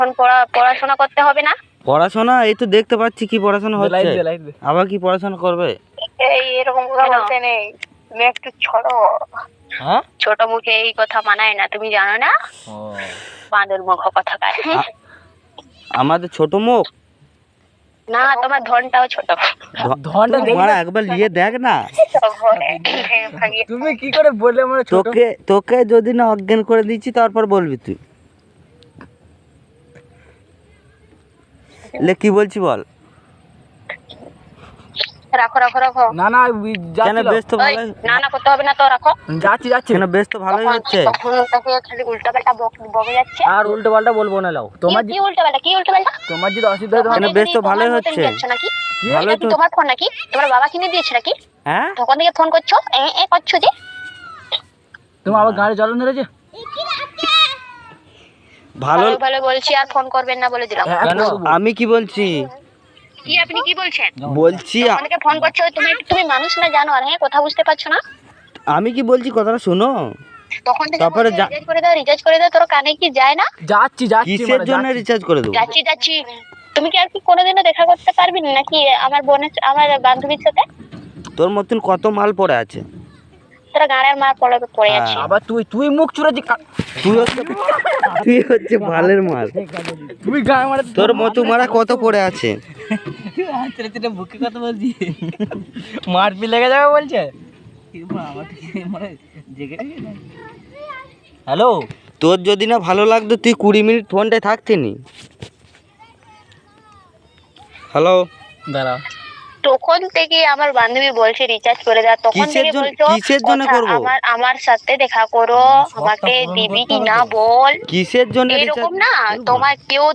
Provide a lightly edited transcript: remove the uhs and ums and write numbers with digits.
এখন পড়াশোনা করতে হবে না? পড়াশোনা এই তো দেখতে পাচ্ছি কি পড়াশোনা হচ্ছে, আবার কি পড়াশোনা করবে? এরকম কথা বলতে নেই, তুমি একটু ছোট। হ্যাঁ, ছোট মুখে এই কথা মানায় না, তুমি জানো না? বাঁদর মুখ কথা কার। আমাদের ছোট মুখ না, তোমার ধনটাও ছোট। ধনটা মারা একবার নিয়ে দেখ না। তুমি কি করে বললে আমরা ছোট? তোকে যদি না অজ্ঞান করে দিচ্ছি তারপর বলবি তুই। লে কি বলছি বল। রাখো রাখো রাখো। না না কেন বেশ তো ভালো, না না করতে হবে না তো, রাখো। যাচ্ছি কেন বেশ তো ভালোই হচ্ছে। তখন তাকে খালি উল্টাপাল্টা বকে যাচ্ছে। আর উল্টো পাল্টা বলবো না। লাও তোমার কি উল্টাপাল্টা, কি উল্টাপাল্টা? তোমার যদি অসুবিধা হয় কেন বেশ তো ভালোই হচ্ছে। নাকি ভালোই তো। তোমার ফোন নাকি তোমার বাবা কিনে দিয়েছে নাকি? হ্যাঁ, তখন থেকে ফোন করছো এ করছো যে। তুমি আবার গাড়ি জ্বালানো ধরেছে। ভালো ভালো বলছি, আর ফোন করবেন না বলে দিলাম। কেন আমি কি বলছি? কি আপনি কি বলছেন? বলছি আমাকে ফোন করছো, তুমি মানুষ না জানো, আর কথা বুঝতে পারছো না? আমি কি বলছি কথাটা শোনো। তখন থেকে তারপরে রিচার্জ করে দাও, তোর কানে কি যায় না? যাচ্ছি কিসের জন্য রিচার্জ করে দেবো? যাচ্ছি। তুমি কি আর কি কোনোদিনও দেখা করতে পারবি না নাকি আমার বান্ধবীর সাথে? তোর মতন কত মাল পড়ে আছে। তোরা গাড়ের মার পড়ে আছে। আবার তুই মুখ চুরাচ্ছি। তুই হচ্ছে ভালের মাল। তুই গায়ে মারা, তোর মতো মারা কত পড়ে আছে। বুকে কথা বলছি, মারপি লেগে যাবে বলছে। হ্যালো, তোর যদি না ভালো লাগতো তুই 20 মিনিট ফোনটায় থাকতিনি। হ্যালো, দাঁড়া। তখন থেকে আমার বান্ধবী বলছে রিচার্জ করে দাও, তখন থেকে বলছো কিসের জন্য করব? আমার সাথে দেখা করো, আমাকে দিবি কি না বল। কিসের জন্য এরকম না, তোমার কেউ